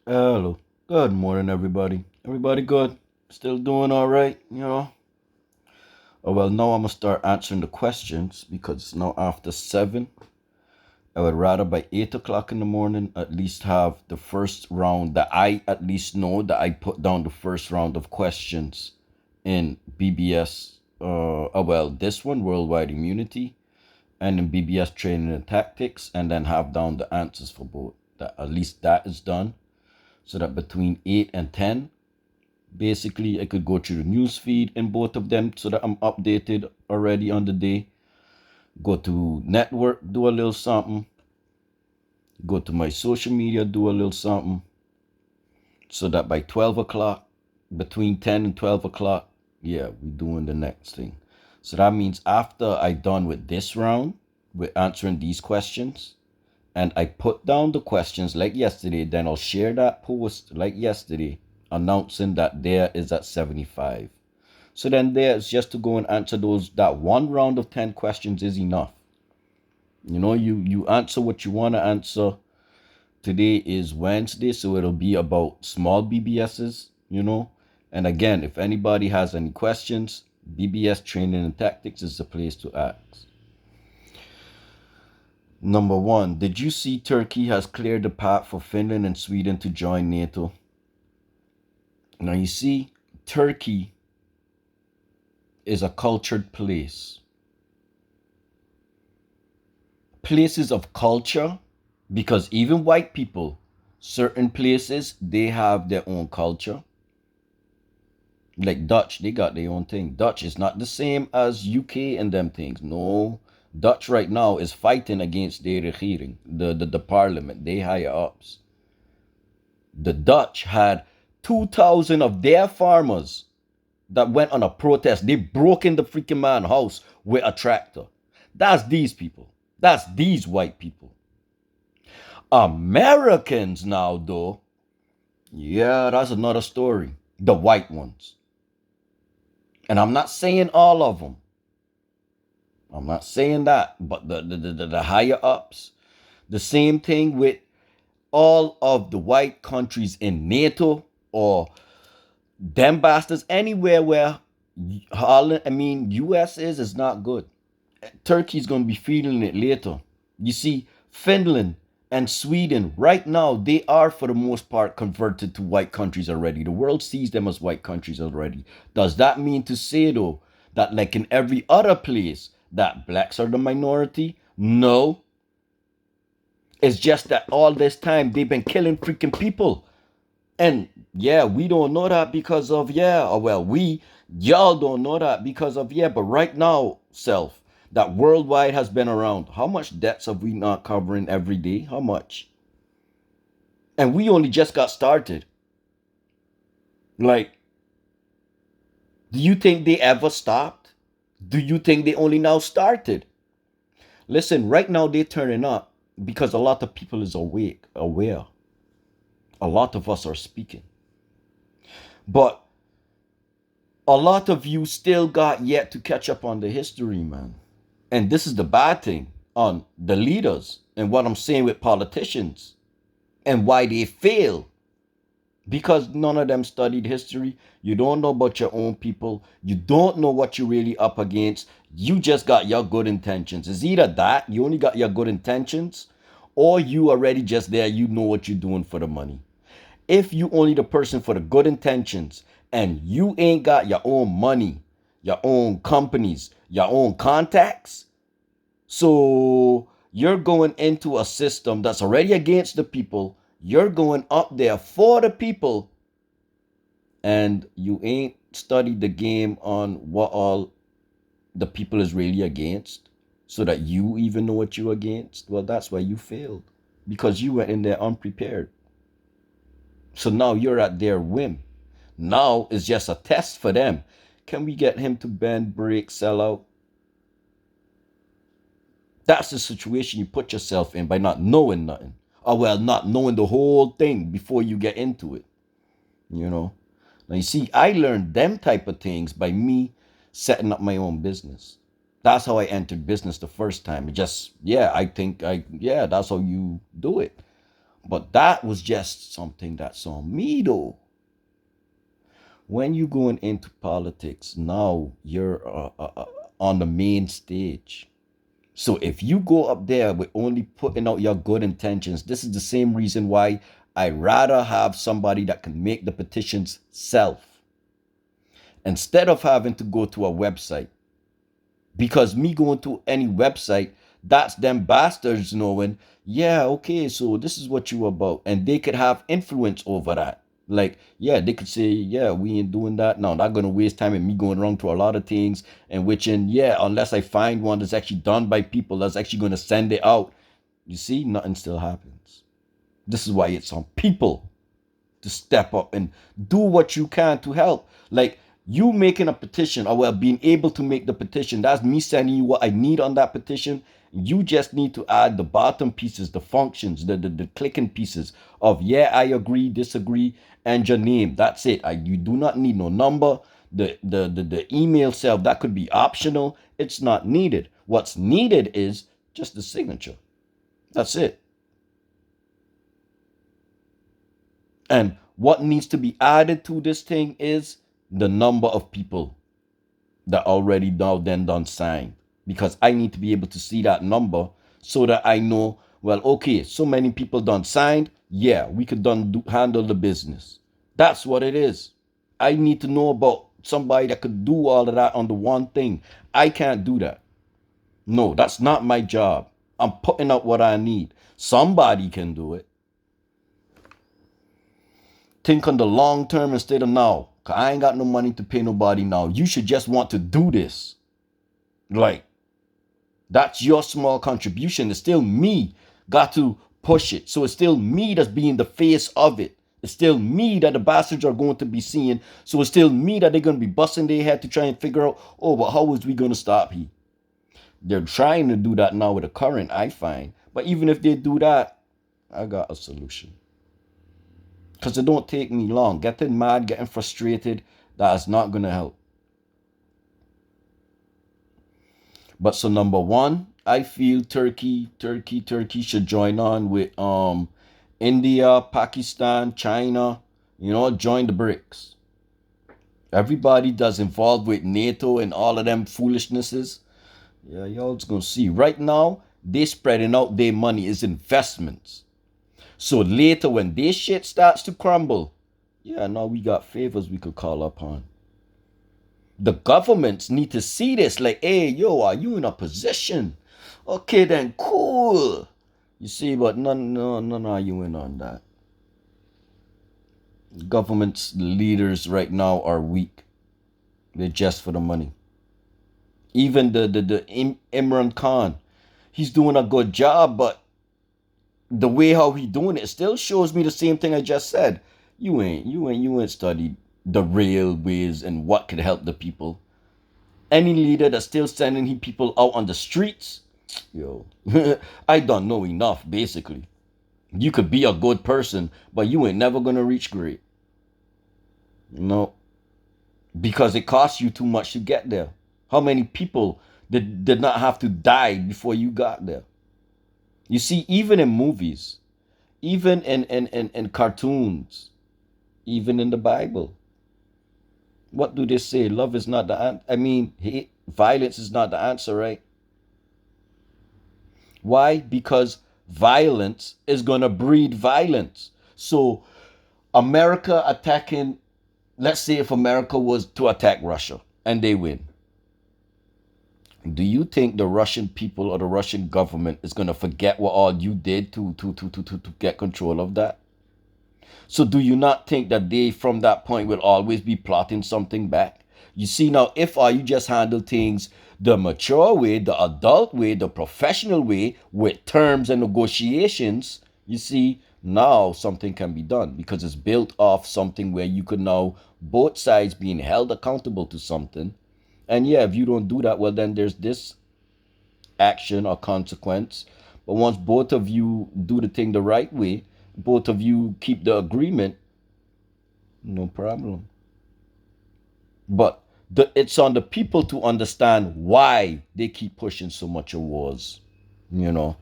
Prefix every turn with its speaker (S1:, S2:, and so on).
S1: Hello. Good morning, everybody. Everybody good? Still doing all right? Oh, well, now I'm going to start answering the questions because it's now after 7. I would rather by 8 o'clock in the morning at least have the first round that I at least know that I put down the first round of questions in BBS. This one, Worldwide Immunity, and in BBS Training and Tactics, and then have down the answers for both. That at least that is done so that between 8 and 10 basically I could go through the news feed in both of them so that I'm updated already on the day. Go to network, do a little something. Go to my social media, do a little something. So that by 12 o'clock, between 10 and 12 o'clock, yeah, we doing the next thing. So that means after I done with this round, with answering these questions, and I put down the questions like yesterday, then I'll share that post like yesterday, announcing that there is at 75. So then there's just to go and answer those. That one round of 10 questions is enough. You answer what you want to answer. Today is Wednesday, so it'll be about small BBSs. And again, if anybody has any questions, BBS Training and Tactics is the place to ask. Number one, did you see Turkey has cleared the path for Finland and Sweden to join NATO? Now you see, Turkey is a cultured place. Places of culture, because even white people, certain places, they have their own culture. Like Dutch, they got their own thing. Dutch is not the same as UK and them things. No. Dutch right now is fighting against the regering, the parliament, they higher ups. The Dutch had 2,000 of their farmers that went on a protest. They broke in the freaking man house with a tractor. That's these people. That's these white people. Americans now, though, yeah, that's another story. The white ones. And I'm not saying all of them. I'm not saying that. But the higher ups. The same thing with all of the white countries in NATO or them bastards anywhere where Holland, US is not good. Turkey's going to be feeling it later. You see, Finland and Sweden, right now, they are for the most part converted to white countries already. The world sees them as white countries already. Does that mean to say, though, that like in every other place, that blacks are the minority? No. It's just that all this time they've been killing freaking people. And yeah, we don't know that because of, yeah, or well, y'all don't know that because of, yeah, but right now, self, that worldwide has been around. How much debts have we not covering every day? How much? And we only just got started. Like, do you think they ever stopped? Do you think they only now started? Listen, right now they're turning up because a lot of people is aware. A lot of us are speaking. But a lot of you still got yet to catch up on the history, man. And this is the bad thing on the leaders and what I'm saying with politicians and why they fail. Because none of them studied history. You don't know about your own people. You don't know what you're really up against. You just got your good intentions. It's either that, you only got your good intentions, or you already just there, you know what you're doing for the money. If you only the person for the good intentions and you ain't got your own money, your own companies, your own contacts, so you're going into a system that's already against the people. You're going up there for the people, and you ain't studied the game on what all the people is really against so that you even know what you're against. Well, that's why you failed, because you went in there unprepared. So now you're at their whim. Now it's just a test for them. Can we get him to bend, break, sell out? That's the situation you put yourself in by not knowing nothing. Or well, not knowing the whole thing before you get into it. You know? Now you see, I learned them type of things by me setting up my own business. That's how I entered business the first time. It just, yeah, I think that's how you do it. But that was just something that's on me though. When you going into politics, now you're on the main stage. So if you go up there with only putting out your good intentions, this is the same reason why I rather have somebody that can make the petitions self instead of having to go to a website. Because me going to any website, that's them bastards knowing, yeah, okay, so this is what you about. And they could have influence over that. Like, yeah, they could say, yeah, we ain't doing that. No, not gonna waste time and me going wrong to a lot of things. And which in, yeah, unless I find one that's actually done by people that's actually gonna send it out. You see, nothing still happens. This is why it's on people to step up and do what you can to help. Like you making a petition or well being able to make the petition, that's me sending you what I need on that petition. You just need to add the bottom pieces, the functions, the clicking pieces of yeah, I agree, disagree, and your name. That's it. You do not need no number. The email self, that could be optional. It's not needed. What's needed is just the signature. That's it. And what needs to be added to this thing is the number of people that already now then done signed. Because I need to be able to see that number so that I know, well, okay, so many people done signed. Yeah, we could handle the business. That's what it is. I need to know about somebody that could do all of that on the one thing. I can't do that. No, that's not my job. I'm putting out what I need. Somebody can do it. Think on the long term instead of now. Cause I ain't got no money to pay nobody now. You should just want to do this. Like, that's your small contribution. It's still me got to push it. So it's still me that's being the face of it. It's still me that the bastards are going to be seeing. So it's still me that they're going to be busting their head to try and figure out, oh, but how is we going to stop he? They're trying to do that now with the current, I find. But even if they do that, I got a solution. Because it don't take me long. Getting mad, getting frustrated, that is not going to help. But so number one, I feel Turkey should join on with India, Pakistan, China, join the BRICS. Everybody that's involved with NATO and all of them foolishnesses, yeah, y'all just gonna see. Right now, they spreading out their money is investments. So later when this shit starts to crumble, yeah, now we got favors we could call upon. The governments need to see this like, hey, yo, are you in a position? Okay, then cool. You see, but none are you in on that. Government's leaders right now are weak. They're just for the money. Even the Imran Khan, he's doing a good job, but the way how he doing it still shows me the same thing I just said. You ain't studied the real ways and what could help the people. Any leader that's still sending people out on the streets, yo, I don't know enough, basically. You could be a good person, but you ain't never gonna reach great. No, because it costs you too much to get there. How many people did not have to die before you got there? You see, even in movies, even in cartoons, even in the Bible, what do they say? Love is not the answer. I mean, violence is not the answer, right? Why? Because violence is going to breed violence. So, America attacking, let's say if America was to attack Russia and they win, do you think the Russian people or the Russian government is going to forget what all you did to get control of that? So do you not think that they from that point will always be plotting something back? You see now, if you just handle things the mature way, the adult way, the professional way with terms and negotiations, you see, now something can be done because it's built off something where you could now both sides being held accountable to something. And yeah, if you don't do that, well, then there's this action or consequence. But once both of you do the thing the right way, both of you keep the agreement, no problem. But it's on the people to understand why they keep pushing so much of wars, you know.